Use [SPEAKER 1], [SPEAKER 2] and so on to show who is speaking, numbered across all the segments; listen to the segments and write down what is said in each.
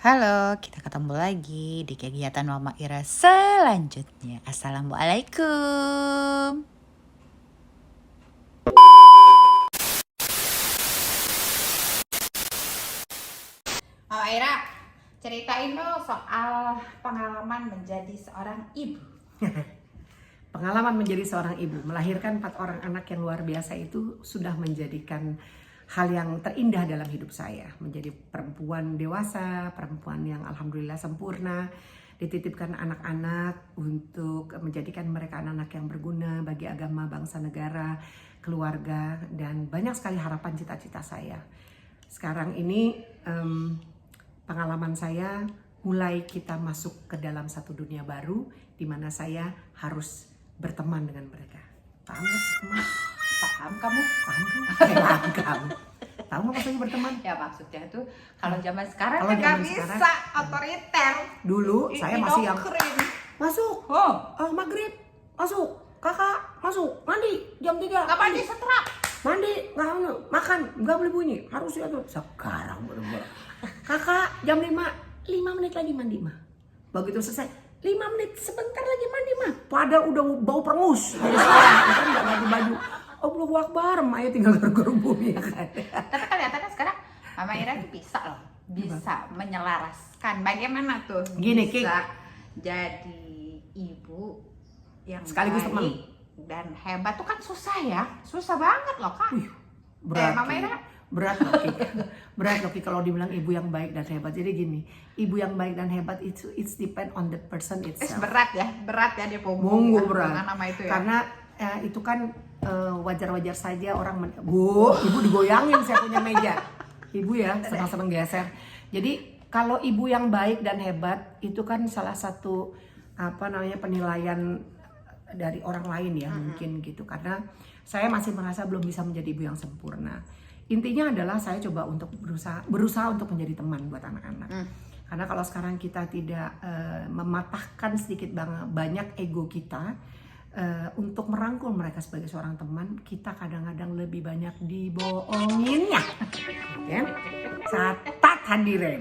[SPEAKER 1] Halo, kita ketemu lagi di kegiatan Mama Ira selanjutnya. Assalamualaikum. Mama Ira, ceritain dong soal pengalaman menjadi seorang ibu.
[SPEAKER 2] Pengalaman menjadi seorang ibu, melahirkan 4 orang anak yang luar biasa itu sudah menjadikan hal yang terindah dalam hidup saya. Menjadi perempuan dewasa, perempuan yang alhamdulillah sempurna, dititipkan anak-anak untuk menjadikan mereka anak-anak yang berguna bagi agama, bangsa, negara, keluarga, dan banyak sekali harapan cita-cita saya. Sekarang ini pengalaman saya mulai kita masuk ke dalam satu dunia baru di mana saya harus berteman dengan mereka. Paham gak teman?
[SPEAKER 1] Paham kamu?
[SPEAKER 2] Paham kan? Paham kamu. Tahu nggak maksudnya berteman?
[SPEAKER 1] Ya maksudnya tuh kalau zaman sekarang
[SPEAKER 2] Kalau
[SPEAKER 1] kan nggak
[SPEAKER 2] zaman
[SPEAKER 1] bisa
[SPEAKER 2] sekarang,
[SPEAKER 1] otoriter.
[SPEAKER 2] Dulu saya masih yang
[SPEAKER 1] Didoktrin.
[SPEAKER 2] masuk, maghrib, masuk, kakak, masuk, mandi, jam 3.
[SPEAKER 1] Nggak mandi setrap.
[SPEAKER 2] Mandi, nggak makan, nggak boleh bunyi, harus ya tuh. Sekarang bener-bener. Kakak, jam 5 menit lagi mandi mah. Begitu selesai, 5 menit sebentar lagi mandi mah. Padahal udah bau perengus. Kan nggak ganti baju. Allahu Akbar, ayo tinggal garuk-garuk bumi ya kan.
[SPEAKER 1] Tapi kelihatannya sekarang Mama Ira tuh bisa loh, bisa menyelaraskan. Bagaimana tuh
[SPEAKER 2] Gini,
[SPEAKER 1] bisa jadi ibu yang
[SPEAKER 2] sekaligus teman
[SPEAKER 1] baik dan hebat tuh kan susah ya, susah banget loh Kak.
[SPEAKER 2] Berat,
[SPEAKER 1] Mama Ira
[SPEAKER 2] berat loh Ki. Berat loh Ki kalau dibilang ibu yang baik dan hebat. Jadi gini, ibu yang baik dan hebat itu it's depend on the person itself.
[SPEAKER 1] berat ya dia punggung
[SPEAKER 2] Monggo berat.
[SPEAKER 1] nama itu ya.
[SPEAKER 2] Karena itu kan wajar-wajar saja orang Bu, ibu digoyangin saya punya meja. Ibu ya, senang-senang geser. Jadi kalau ibu yang baik dan hebat itu kan salah satu penilaian dari orang lain ya, mungkin gitu. Karena saya masih merasa belum bisa menjadi ibu yang sempurna. Intinya adalah saya coba untuk berusaha untuk menjadi teman buat anak-anak. Karena kalau sekarang kita tidak mematahkan sedikit banyak ego kita untuk merangkul mereka sebagai seorang teman, kita kadang-kadang lebih banyak dibohonginnya, ya? Catat hadirin.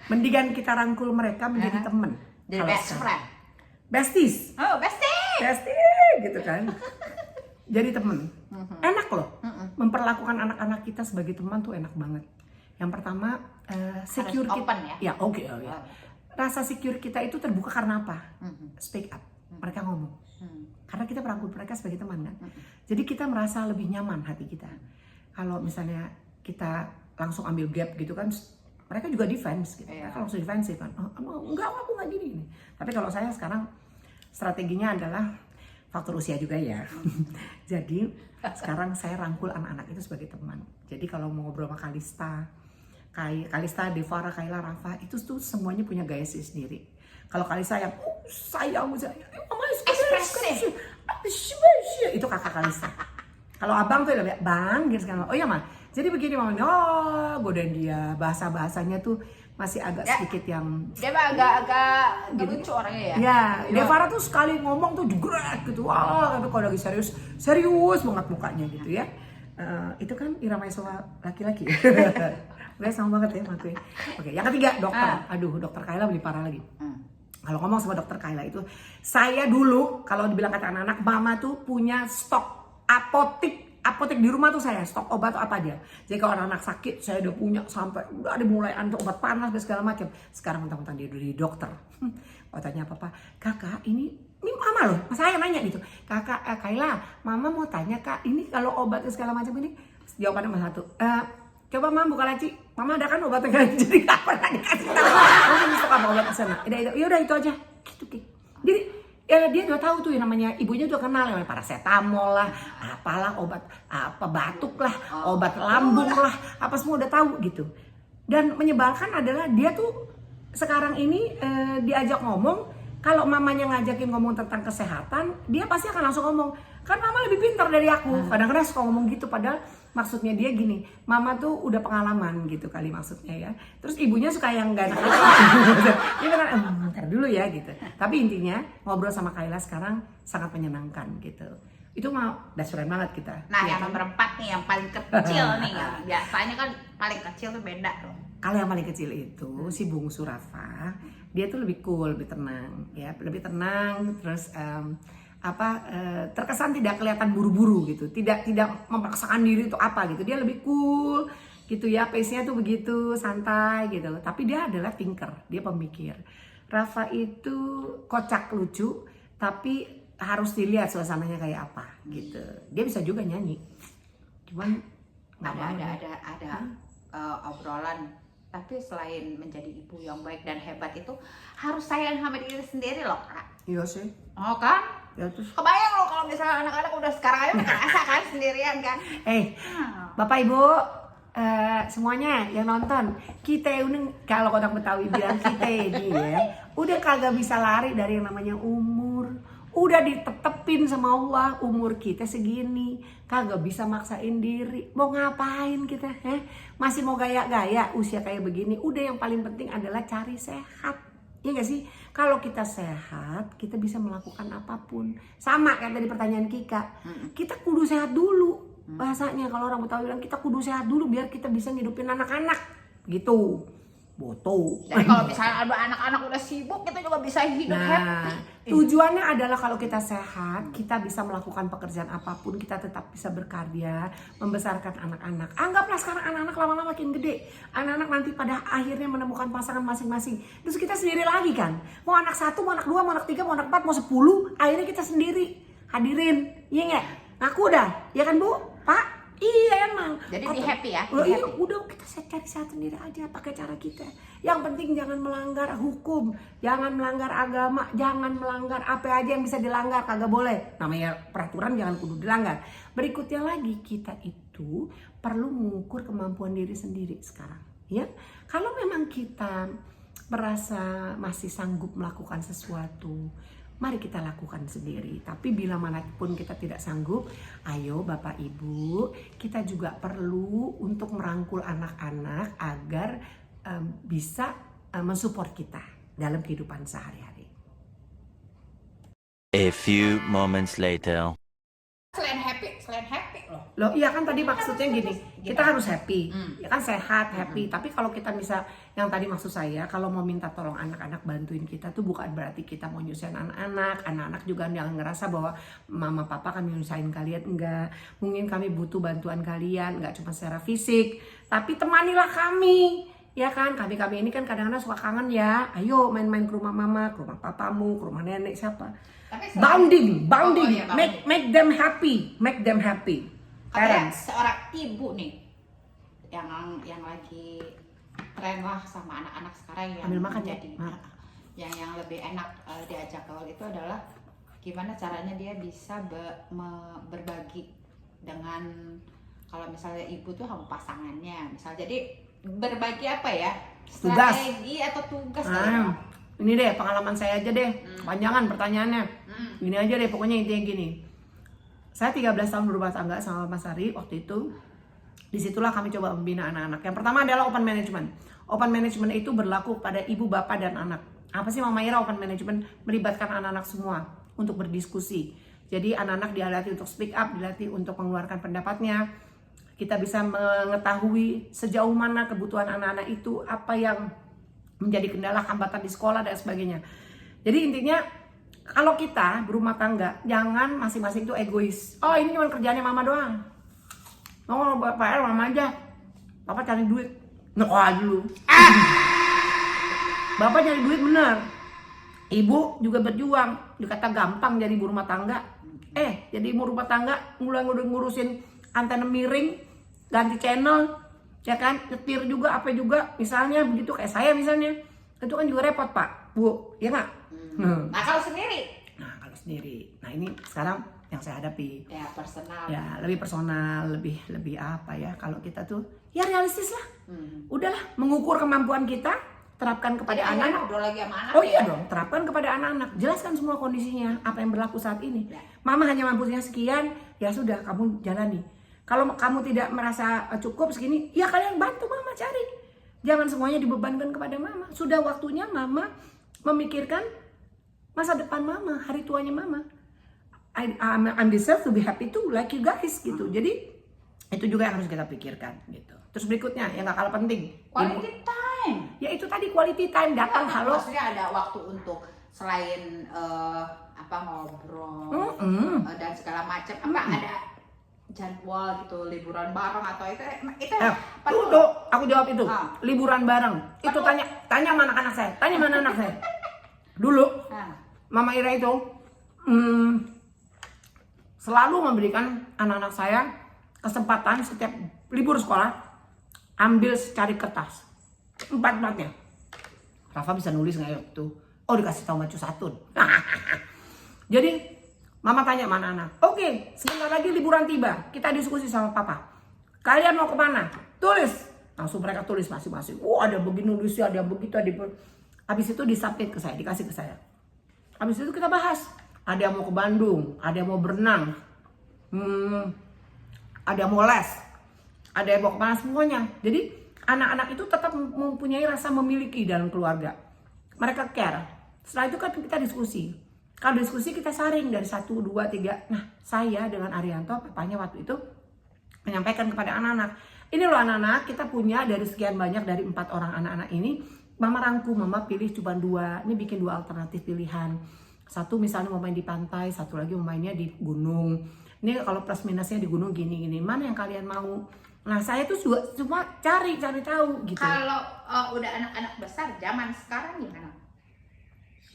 [SPEAKER 2] Mendingan kita rangkul mereka menjadi teman.
[SPEAKER 1] Jadi best friend.
[SPEAKER 2] Besties.
[SPEAKER 1] Oh, besties
[SPEAKER 2] Gitu kan. Jadi teman. Enak loh. Memperlakukan anak-anak kita sebagai teman tuh enak banget. Yang pertama, secure
[SPEAKER 1] harus
[SPEAKER 2] kita.
[SPEAKER 1] open ya.
[SPEAKER 2] Ya, oke. Rasa secure kita itu terbuka karena apa? Speak up. Mereka ngomong. Karena kita merangkul mereka sebagai teman kan. Jadi kita merasa lebih nyaman hati kita. Kalau misalnya kita langsung ambil gap gitu kan, mereka juga defense gitu. Mereka langsung defensif kan. Enggak, aku nggak gini. Tapi kalau saya sekarang strateginya adalah faktor usia juga ya. Jadi sekarang saya rangkul anak-anak itu sebagai teman. Jadi kalau mau ngobrol sama Kalista, Devara, Kayla, Rafa, itu tuh semuanya punya gaya sendiri. Kalau Kalista yang sayang, mama ekspresif, itu kakak Kalista. Kalau abang tuh lebih bang gitu kan. Oh iya mah. Jadi begini mama, godain dia, bahasanya tuh masih agak sedikit yang
[SPEAKER 1] dia agak lucu orangnya ya.
[SPEAKER 2] Ya, Devara tuh sekali ngomong tuh jegret gitu. Wah, tapi kalau lagi serius banget mukanya gitu ya. Itu kan irama Esowa laki-laki. Udah sama banget ya makanya. Oke, yang ketiga dokter. Aduh, dokter Kayla lebih parah lagi. Kalau ngomong sama dokter Kayla itu, saya dulu kalau dibilang kata anak-anak, mama tuh punya stok apotek di rumah tuh saya stok obat apa aja. Jadi kalau anak sakit saya udah punya sampai udah dimulai untuk obat panas dan segala macam. Sekarang mentang-mentang dia udah di dokter. Tanya apa kakak ini mama loh, saya nanya gitu. Kakak Kayla, mama mau tanya kak, ini kalau obat segala macam ini jawabannya cuma satu. Coba mama buka laci, mama ada kan obatnya kan? Jadi kapan tadi kasih tahu? Mama bisa apa obat di sana? Yaudah itu aja, gitu. Jadi ya dia udah tahu tuh yang namanya ibunya udah kenal yang paracetamol lah, apalah obat apa batuk lah, obat lambung lah, apa semua udah tahu gitu. Dan menyebalkan adalah dia tuh sekarang ini diajak ngomong, kalau mamanya ngajakin ngomong tentang kesehatan, dia pasti akan langsung ngomong, kan mama lebih pintar dari aku. Kadang-kadang suka ngomong gitu, padahal maksudnya dia gini, mama tuh udah pengalaman gitu kali maksudnya ya. Terus ibunya suka yang gak enak dia kan, bentar dulu ya gitu. Tapi intinya ngobrol sama Kayla sekarang sangat menyenangkan gitu. Itu mah best friend banget kita.
[SPEAKER 1] Nah, yang nomor 4 nih, yang paling kecil nih. Biasanya kan paling kecil tuh beda loh.
[SPEAKER 2] Kalau yang paling kecil itu si bungsu Rafa, dia tuh lebih cool, lebih tenang, ya, lebih tenang. Terus terkesan tidak kelihatan buru-buru gitu, tidak memaksakan diri untuk apa gitu. Dia lebih cool gitu ya, pace-nya tuh begitu santai gitu. Tapi dia adalah thinker, dia pemikir. Rafa itu kocak lucu, tapi harus dilihat suasananya kayak apa gitu. Dia bisa juga nyanyi, cuman
[SPEAKER 1] ada obrolan. Tapi selain menjadi ibu yang baik dan hebat itu harus sayang sama diri sendiri loh, Kak.
[SPEAKER 2] Iya sih.
[SPEAKER 1] Oh kan?
[SPEAKER 2] Ya terus.
[SPEAKER 1] Kebayang loh kalau misalnya anak-anak udah sekarang aja udah kerasa kan sendirian kan?
[SPEAKER 2] Bapak Ibu, semuanya yang nonton, kita ini kalau orang Betawi bilang kita ini ya, udah kagak bisa lari dari yang namanya umur. Udah ditetepin sama Allah umur kita segini, kagak bisa maksain diri. Mau ngapain kita? Masih mau gaya-gaya usia kayak begini? Udah, yang paling penting adalah cari sehat. Iya gak sih? Kalau kita sehat, kita bisa melakukan apapun. Sama kayak tadi pertanyaan Kika, kita kudu sehat dulu. Bahasanya kalau orang Betawi bilang kita kudu sehat dulu biar kita bisa ngidupin anak-anak. Gitu. Boto.
[SPEAKER 1] Jadi kalau misalnya ada anak-anak udah sibuk, kita juga bisa hidup happy.
[SPEAKER 2] Tujuannya adalah kalau kita sehat, kita bisa melakukan pekerjaan apapun, kita tetap bisa berkarya, membesarkan anak-anak. Anggaplah sekarang anak-anak lama-lama makin gede, anak-anak nanti pada akhirnya menemukan pasangan masing-masing. Terus kita sendiri lagi kan, mau anak 1, mau anak 2, mau anak 3, mau anak 4, mau 10, akhirnya kita sendiri hadirin, iya nggak? Ngaku dah, ya kan Bu, Pak? Iya emang.
[SPEAKER 1] Jadi be happy ya.
[SPEAKER 2] Iya, udah kita cari sehat sendiri aja pakai cara kita. Yang penting jangan melanggar hukum, jangan melanggar agama, jangan melanggar apa aja yang bisa dilanggar, kagak boleh. Namanya peraturan jangan kudu dilanggar. Berikutnya lagi, kita itu perlu mengukur kemampuan diri sendiri sekarang, ya. Kalau memang kita merasa masih sanggup melakukan sesuatu, mari kita lakukan sendiri. Tapi bila manapun kita tidak sanggup, ayo Bapak Ibu, kita juga perlu untuk merangkul anak-anak agar bisa mensupport kita dalam kehidupan sehari-hari.
[SPEAKER 3] A few moments later.
[SPEAKER 1] Selain happy
[SPEAKER 2] Loh iya kan tadi maksudnya gini, kita harus happy, ya kan, sehat, happy. Tapi kalau kita bisa, yang tadi maksud saya, kalau mau minta tolong anak-anak bantuin kita tuh bukan berarti kita mau nyusahin anak-anak. Anak-anak juga jangan ngerasa bahwa mama papa kami nyusahin kalian, enggak. Mungkin kami butuh bantuan kalian, enggak cuma secara fisik, tapi temanilah kami. Ya kan, kami ini kan kadang-kadang suka kangen ya. Ayo main-main ke rumah mama, ke rumah papamu, ke rumah nenek siapa. Bonding, make them happy,
[SPEAKER 1] Katanya
[SPEAKER 2] parents.
[SPEAKER 1] seorang ibu nih yang lagi tren lah sama anak-anak sekarang yang
[SPEAKER 2] Ambil makan ya,
[SPEAKER 1] jadi yang lebih enak diajak gaul itu adalah gimana caranya dia bisa berbagi dengan, kalau misalnya ibu tuh sama pasangannya, misal jadi berbagi apa ya, strategi atau tugas
[SPEAKER 2] Ini deh pengalaman saya aja deh, kepanjangan pertanyaannya. Gini aja deh, pokoknya intinya gini. Saya 13 tahun berumah tangga sama Mas Ari waktu itu. Disitulah kami coba membina anak-anak. Yang pertama adalah open management. Open management itu berlaku pada ibu, bapak, dan anak. Apa sih Mama Ira open management? Melibatkan anak-anak semua untuk berdiskusi. Jadi anak-anak dilatih untuk speak up, dilatih untuk mengeluarkan pendapatnya. Kita bisa mengetahui sejauh mana kebutuhan anak-anak itu, apa yang menjadi kendala, hambatan di sekolah dan sebagainya. Jadi intinya kalau kita berumah tangga, jangan masing-masing itu egois. Oh ini cuma kerjaannya mama doang. Oh bapak mama aja. Bapak cari duit. Nah dulu. Bapak cari duit bener. Ibu juga berjuang. Dikata gampang jadi ibu rumah tangga. Jadi ibu rumah tangga mulai ngurusin antena miring, ganti channel, ya kan, nyetir juga, apa juga, misalnya begitu kayak saya misalnya, itu kan juga repot Pak, Bu, ya nggak?
[SPEAKER 1] Nah kalau sendiri?
[SPEAKER 2] Nah ini sekarang yang saya hadapi.
[SPEAKER 1] Ya personal.
[SPEAKER 2] Ya lebih personal, lebih apa ya? Kalau kita tuh ya realistis lah. Udahlah, mengukur kemampuan kita, terapkan kepada anak-anak.
[SPEAKER 1] Udah lagi sama anak.
[SPEAKER 2] Oh iya dong, terapkan kepada anak-anak. Jelaskan semua kondisinya, apa yang berlaku saat ini. Mama hanya mampunya sekian, ya sudah kamu jalani. Kalau kamu tidak merasa cukup segini, ya kalian bantu mama cari. Jangan semuanya dibebankan kepada mama. Sudah waktunya mama memikirkan masa depan mama, hari tuanya mama. I'm deserve to be happy too, like you guys gitu. Jadi itu juga yang harus kita pikirkan gitu. Terus berikutnya yang gak kalah penting,
[SPEAKER 1] Quality time.
[SPEAKER 2] ya itu tadi quality time, datang halo.
[SPEAKER 1] Maksudnya ada waktu untuk selain ngobrol dan segala macam. Apa ada jadwal gitu, liburan bareng atau itu perlu.
[SPEAKER 2] Tuh, aku jawab itu. Liburan bareng. Itu
[SPEAKER 1] Perlu.
[SPEAKER 2] tanya mana anak saya. Tanya mana anak saya. Dulu Mama Ira itu selalu memberikan anak-anak saya kesempatan setiap libur sekolah ambil secari kertas. 4-4-nya. Rafa bisa nulis nggak ya tuh? Oh, dikasih tahu Macu Satun. Jadi Mama tanya mana anak. Oke, sebentar lagi liburan tiba. Kita diskusi sama Papa. Kalian mau kemana? Tulis. Langsung mereka tulis masing-masing. Ada begini nulisnya, ada begitu, ada. Habis itu disubmit ke saya, dikasih ke saya. Habis itu kita bahas. Ada yang mau ke Bandung, ada yang mau berenang, ada yang mau les, ada yang mau kemana, semuanya. Jadi anak-anak itu tetap mempunyai rasa memiliki dalam keluarga. Mereka care. Setelah itu kan kita diskusi. Kalau diskusi kita saring dari 1, 2, 3. Nah, saya dengan Arianto, papanya waktu itu menyampaikan kepada anak-anak, ini loh anak-anak, kita punya dari sekian banyak, dari 4 orang anak-anak ini, Mama rangkum, Mama pilih cuma 2. Ini bikin 2 alternatif pilihan. Satu misalnya mau main di pantai, satu lagi mau mainnya di gunung. Ini kalau plus minusnya di gunung gini-gini. Mana yang kalian mau? Nah, saya tuh juga cuma cari tahu gitu.
[SPEAKER 1] Kalau udah anak-anak besar, zaman sekarang gimana?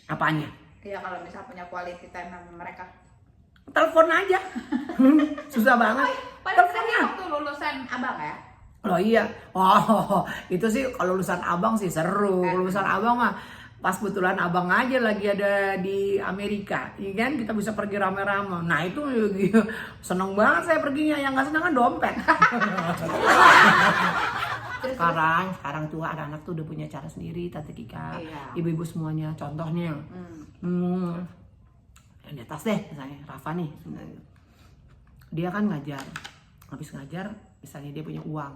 [SPEAKER 2] Apanya?
[SPEAKER 1] Ya kalau misal punya quality time sama mereka.
[SPEAKER 2] Telepon aja. Susah banget.
[SPEAKER 1] Padahal waktu lulusan abang ya.
[SPEAKER 2] Oh iya. Oh, itu sih kalau lulusan abang sih seru. Kalau lulusan abang mah pas kebetulan abang aja lagi ada di Amerika, ya kan kita bisa pergi rame-rame. Nah itu seneng banget saya perginya. Yang nggak seneng kan dompet. Sekarang tuh anak-anak tuh udah punya cara sendiri, Tante Kika, ibu-ibu semuanya. Contohnya, yang di atas deh, misalnya Rafa nih, dia kan ngajar, habis ngajar, misalnya dia punya uang,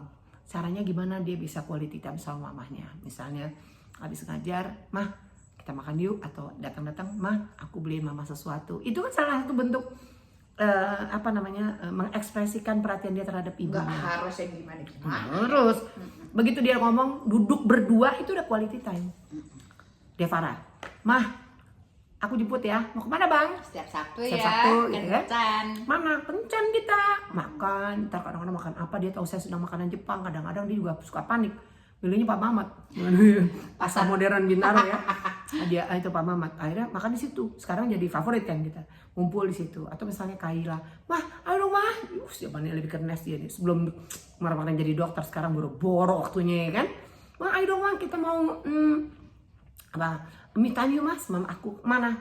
[SPEAKER 2] caranya gimana dia bisa quality time sama mamahnya. Misalnya habis ngajar, mah kita makan yuk, atau datang-datang, mah aku beliin mama sesuatu. Itu kan salah satu bentuk mengekspresikan perhatian dia terhadap ibunya.
[SPEAKER 1] Nggak harus yang gimana.
[SPEAKER 2] Terus begitu dia ngomong duduk berdua itu udah quality time. Devara, mah aku jemput ya. Mau kemana bang?
[SPEAKER 1] Setiap Sabtu
[SPEAKER 2] ya,
[SPEAKER 1] kencan.
[SPEAKER 2] Mana kencan kita makan. Ntar kadang-kadang makan apa dia tahu saya sedang makanan Jepang. Kadang-kadang dia juga suka panik. Milihnya Pak Mamat. Pasar modern Bintaro ya. Dia itu Pak Mamat. Akhirnya makan di situ. Sekarang jadi favorit kan kita. Ngumpul di situ. Atau misalnya Kaila, mah, ayo dong mah. Siapanya lebih kenes dia nih. Sebelum kemarin jadi dokter, sekarang boro-boro waktunya ya kan. Mah, ayo dong mah, kita mau me time yuk mas. Mama aku mana?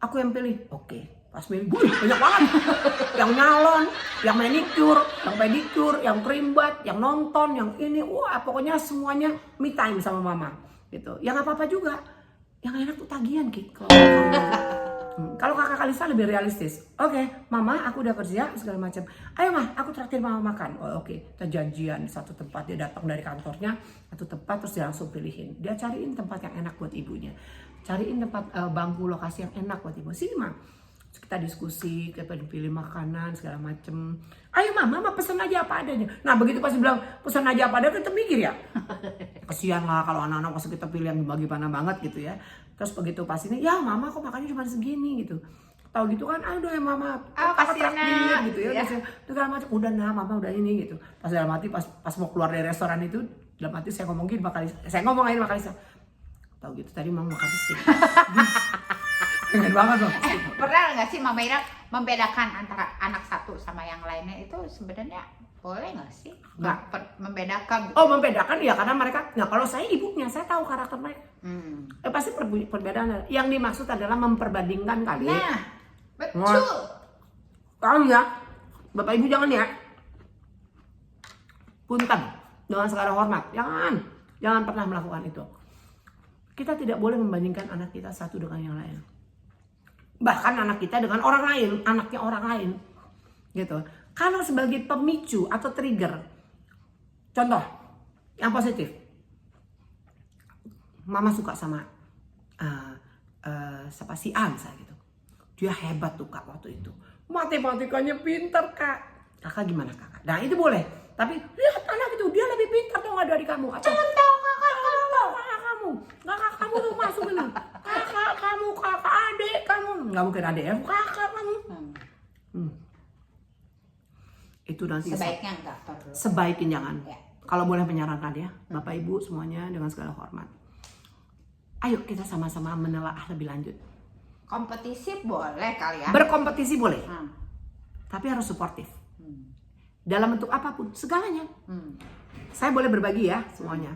[SPEAKER 2] Aku yang pilih. Oke. Pas milih, banyak banget. Yang nyalon, yang manicure, yang pedicure, yang krimbat, yang nonton, yang ini. Wah, pokoknya semuanya me time sama mama. Gitu. Yang apa-apa juga. Yang enak tuh tagihan, Ki. Kalau kakak Kalisa lebih realistis. Oke, mama aku udah kerja segala macam. Ayo mah, aku traktir mama makan. Oh, oke, kita janjian satu tempat. Dia datang dari kantornya, satu tempat terus dia langsung pilihin. Dia cariin tempat yang enak buat ibunya. Cariin tempat bangku lokasi yang enak buat ibu. Sini mah. Kita diskusi, kita pilih makanan segala macem. Ayo mama pesan aja apa adanya. Nah begitu pas bilang pesan aja apa adanya, kita mikir ya. Kesian lah kalau anak-anak pas kita pilih yang bagaimana banget gitu ya. Terus begitu pas ini, ya mama kok makannya cuma segini gitu. Tahu gitu kan, aduh ya mama,
[SPEAKER 1] kasihan
[SPEAKER 2] gitu ya. Segala macam, udah nah mama udah ini gitu. Pas dalam hati pas mau keluar dari restoran itu, dalam hati saya ngomong gini saya ngomong aja sama Kalisa. Tahu gitu tadi mama makan steak. Pengen banget loh.
[SPEAKER 1] Pernah nggak sih Mama Ira membedakan antara anak satu sama yang lainnya itu sebenarnya boleh nggak sih?
[SPEAKER 2] Nggak.
[SPEAKER 1] Membedakan.
[SPEAKER 2] Oh membedakan ya karena mereka. Nah kalau saya ibunya saya tahu karakter mereka. Pasti perbedaan. Yang dimaksud adalah memperbandingkan kali.
[SPEAKER 1] Nah betul.
[SPEAKER 2] Kamu ya, bapak ibu jangan ya. Punten dengan segala hormat. Jangan pernah melakukan itu. Kita tidak boleh membandingkan anak kita satu dengan yang lain. Bahkan anak kita dengan orang lain, anaknya orang lain, gitu. Kalau sebagai pemicu atau trigger, contoh yang positif, mama suka sama siapa si A misalnya gitu, dia hebat tuh kak waktu itu, matematikanya pinter kak, kakak gimana kakak? Nah itu boleh, tapi lihat anak itu dia lebih pintar tuh nggak dari kamu. Aceh. Kakak kamu tuh masuk ini. Kakak kamu, kakak adik kamu. Nggak mungkin adik ya, kakak kamu. Itu nanti
[SPEAKER 1] Sebaiknya enggak perlu.
[SPEAKER 2] sebaiknya jangan.
[SPEAKER 1] Ya.
[SPEAKER 2] Kalau boleh menyarankan ya, Bapak Ibu semuanya dengan segala hormat. Ayo kita sama-sama menelaah lebih lanjut.
[SPEAKER 1] Kompetisi boleh kali ya.
[SPEAKER 2] Berkompetisi boleh,
[SPEAKER 1] Hmm.
[SPEAKER 2] tapi harus suportif.
[SPEAKER 1] Hmm.
[SPEAKER 2] Dalam bentuk apapun, segalanya.
[SPEAKER 1] Hmm.
[SPEAKER 2] Saya boleh berbagi ya semuanya.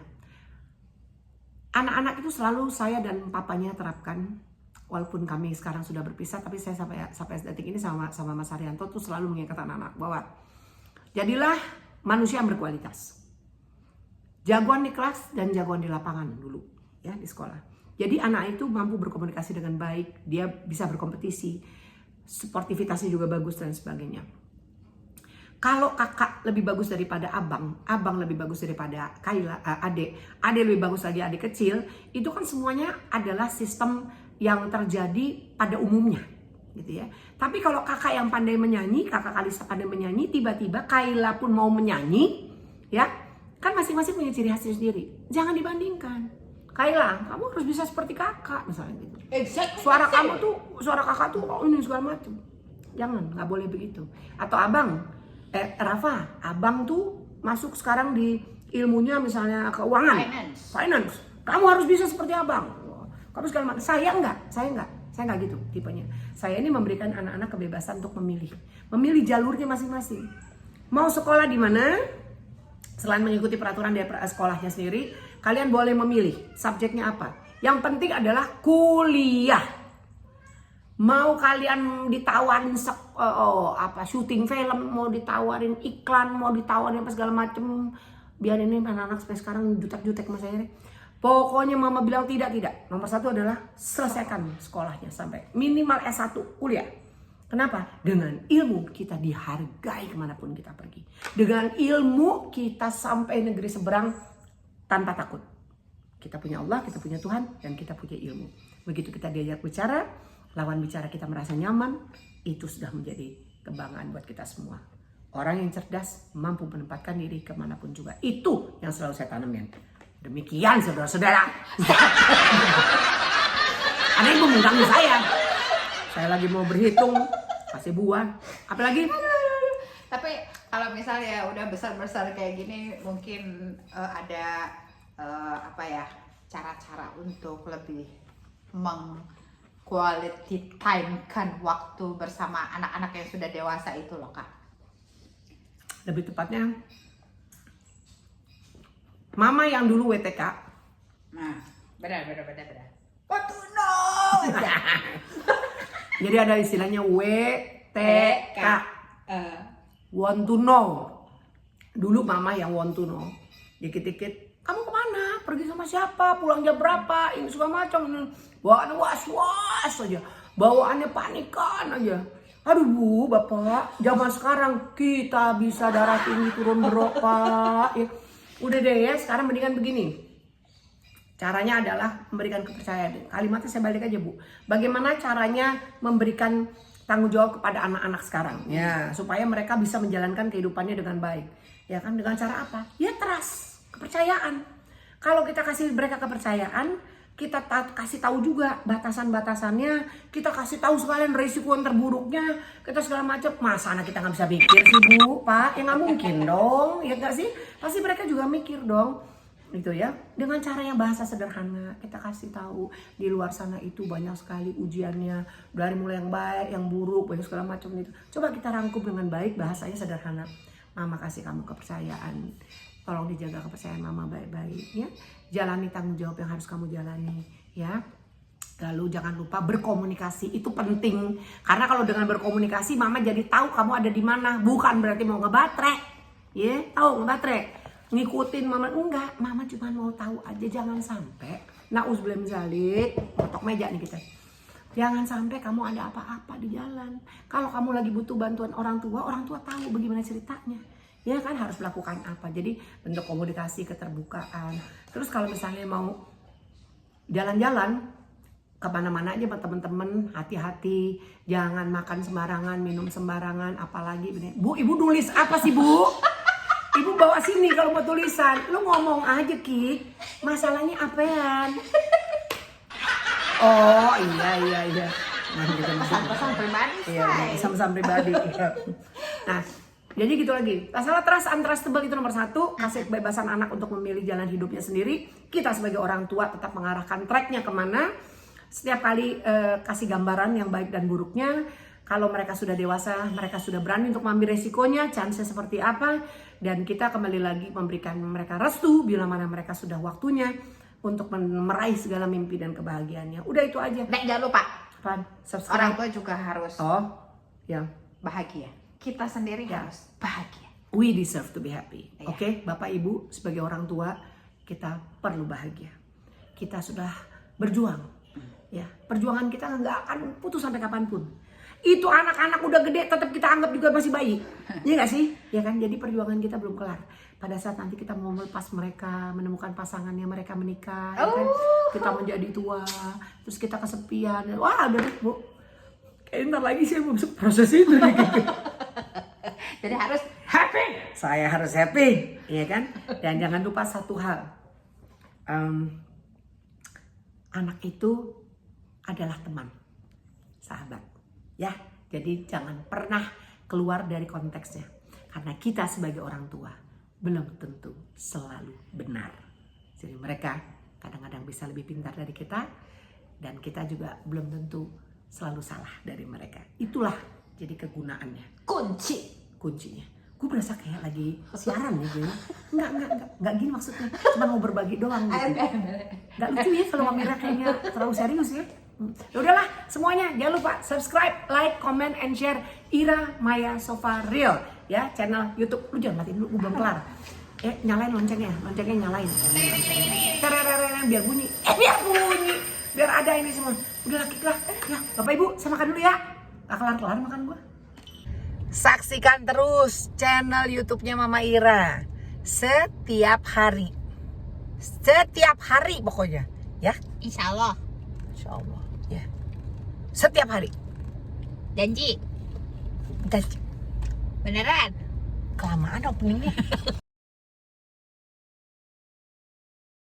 [SPEAKER 2] Anak-anak itu selalu saya dan papanya terapkan, walaupun kami sekarang sudah berpisah, tapi saya sampai detik ini sama Mas Haryanto tuh selalu mengingat anak-anak bahwa jadilah manusia yang berkualitas. Jagoan di kelas dan jagoan di lapangan dulu ya di sekolah. Jadi anak itu mampu berkomunikasi dengan baik, dia bisa berkompetisi, sportivitasnya juga bagus dan sebagainya. Kalau kakak lebih bagus daripada abang lebih bagus daripada Kaila, adik lebih bagus lagi adik kecil, itu kan semuanya adalah sistem yang terjadi pada umumnya, gitu ya. Tapi kalau kakak yang pandai menyanyi, kakak Kalista pandai menyanyi, tiba-tiba Kaila pun mau menyanyi, ya, kan masing-masing punya ciri khasnya sendiri. Jangan dibandingkan. Kaila, kamu harus bisa seperti kakak, misalnya gitu.
[SPEAKER 1] Exactly.
[SPEAKER 2] Suara kakak tuh ini segala macam. Jangan, nggak boleh begitu. Atau Rafa, abang tuh masuk sekarang di ilmunya misalnya keuangan, finance. Kamu harus bisa seperti abang. Kamu segala macam. Saya enggak gitu tipenya. Saya ini memberikan anak-anak kebebasan untuk memilih jalurnya masing-masing. Mau sekolah di mana? Selain mengikuti peraturan dari sekolahnya sendiri, kalian boleh memilih subjeknya apa. Yang penting adalah kuliah. Mau kalian ditawarin syuting film, mau ditawarin iklan, mau ditawarin apa segala macem, biar ini anak-anak sampai sekarang jutek-jutek mas saya. Pokoknya mama bilang tidak. Nomor satu adalah selesaikan sekolahnya sampai minimal S1 kuliah. Kenapa? Dengan ilmu kita dihargai kemanapun kita pergi. Dengan ilmu kita sampai negeri seberang tanpa takut. Kita punya Allah, kita punya Tuhan, dan kita punya ilmu. Begitu kita diajak bicara, lawan bicara kita merasa nyaman, itu sudah menjadi kebanggaan buat kita semua. Orang yang cerdas mampu menempatkan diri kemanapun juga. Itu yang selalu saya tanamin. Demikian saudara-saudara. Ada yang mau mengganggu saya. Saya lagi mau berhitung, kasih buah. Apalagi?
[SPEAKER 1] Tapi kalau misalnya udah besar-besar kayak gini, mungkin ada cara-cara untuk lebih quality time kan waktu bersama anak-anak yang sudah dewasa itu loh Kak.
[SPEAKER 2] Lebih tepatnya mama yang dulu WTK.
[SPEAKER 1] Nah, benar. What to know?
[SPEAKER 2] Jadi ada istilahnya WTK. Want to know. Dulu mama yang want to know. Dikit-dikit, kamu kemana? Pergi sama siapa? Pulang jam berapa? Ini segala macam. Bawaannya was-was aja. Bawaannya panikan aja. Aduh bu, bapak, zaman sekarang kita bisa darah tinggi turun berapa? Ya. Udah deh ya, sekarang mendingan begini. Caranya adalah memberikan kepercayaan. Kalimatnya saya balik aja bu. Bagaimana caranya memberikan tanggung jawab kepada anak-anak sekarang? Ya, supaya mereka bisa menjalankan kehidupannya dengan baik. Ya kan, dengan cara apa? Ya trust, kepercayaan. Kalau kita kasih mereka kepercayaan, kita kasih tahu juga batasan-batasannya, kita kasih tahu sekalian risiko yang terburuknya, kita segala macam. Masa anak kita nggak bisa mikir sih bu, pak? Ya nggak mungkin dong, ya nggak sih? Pasti mereka juga mikir dong, gitu ya. Dengan cara yang bahasa sederhana, kita kasih tahu di luar sana itu banyak sekali ujiannya, dari mulai yang baik, yang buruk, banyak segala macam itu. Coba kita rangkum dengan baik, bahasanya sederhana. Mama kasih kamu kepercayaan. Tolong dijaga kepercayaan mama baik-baik ya. Jalani tanggung jawab yang harus kamu jalani ya. Lalu jangan lupa berkomunikasi, itu penting. Karena kalau dengan berkomunikasi mama jadi tahu kamu ada di mana. Bukan berarti mau ngebatrek. Ya, tahu ngebatrek. Ngikutin mama enggak, mama cuma mau tahu aja, jangan sampai nauzubillah min dzalik, potok meja nih kita. Jangan sampai kamu ada apa-apa di jalan. Kalau kamu lagi butuh bantuan orang tua tahu bagaimana ceritanya. Ya kan, harus melakukan apa. Jadi bentuk komunikasi, keterbukaan. Terus kalau misalnya mau jalan-jalan kemana-mana aja sama temen-temen, hati-hati. Jangan makan sembarangan, minum sembarangan, apalagi bu, ibu nulis apa sih bu? Ibu bawa sini kalau mau tulisan. Lu ngomong aja, Ki. Masalahnya apaan? Oh, iya.
[SPEAKER 1] Pesan-pesan pribadi,
[SPEAKER 2] Iya,
[SPEAKER 1] say.
[SPEAKER 2] pesan-pesan pribadi. Iya. Nah, jadi gitu lagi. Masalah trust untrustable itu nomor 1. Kasih kebebasan anak untuk memilih jalan hidupnya sendiri. Kita sebagai orang tua tetap mengarahkan tracknya kemana. Setiap kali kasih gambaran yang baik dan buruknya. Kalau mereka sudah dewasa, mereka sudah berani untuk mengambil resikonya, chance seperti apa. Dan kita kembali lagi memberikan mereka restu bila mana mereka sudah waktunya untuk meraih segala mimpi dan kebahagiaannya. Udah itu aja.
[SPEAKER 1] Nek, jangan lupa,
[SPEAKER 2] Apaan? Subscribe.
[SPEAKER 1] orang tua juga harus
[SPEAKER 2] Oh, ya.
[SPEAKER 1] bahagia. Kita sendiri
[SPEAKER 2] Ya.
[SPEAKER 1] harus bahagia.
[SPEAKER 2] We deserve to be happy.
[SPEAKER 1] Iya.
[SPEAKER 2] Oke, Bapak Ibu sebagai orang tua kita perlu bahagia. Kita sudah berjuang. Ya, perjuangan kita nggak akan putus sampai kapanpun. Itu anak-anak udah gede tetap kita anggap juga masih bayi. Iya nggak sih? Ya kan? Jadi perjuangan kita belum kelar. Pada saat nanti kita mau melepas mereka, menemukan pasangannya, mereka menikah, ya kan? Kita menjadi tua, terus kita kesepian. Wah, udah deh, Bu. Kayaknya ntar lagi saya mau masuk proses itu nih, gitu.
[SPEAKER 1] Jadi harus
[SPEAKER 2] Happy. Saya harus happy, ya kan? Dan jangan lupa satu hal. Anak itu adalah teman, sahabat. Ya, jadi jangan pernah keluar dari konteksnya. Karena kita sebagai orang tua belum tentu selalu benar. Jadi mereka kadang-kadang bisa lebih pintar dari kita. Dan kita juga belum tentu selalu salah dari mereka. Itulah jadi kegunaannya. Kuncinya. Gue berasa kayak lagi siaran ya gue. Enggak gini maksudnya. Cuma mau berbagi doang gitu. Gak lucu ya kalau Mamira kayaknya terlalu serius ya. Ya udahlah semuanya, jangan lupa subscribe, like, comment, and share Ira Maya Sofa Real ya, channel YouTube. Lu jangan matiin dulu, gue belum kelar. Nyalain loncengnya nyalain. Tererereng, biar bunyi, biar ada ini semua. Udah lah, ya Bapak Ibu, saya makan dulu ya. Gak kelar makan gue. Saksikan terus channel YouTube-nya Mama Ira setiap hari pokoknya ya.
[SPEAKER 1] insya Allah.
[SPEAKER 2] Insyaallah ya. Setiap hari.
[SPEAKER 1] Janji.
[SPEAKER 2] Dan
[SPEAKER 1] Beneran.
[SPEAKER 2] kelamaan openingnya.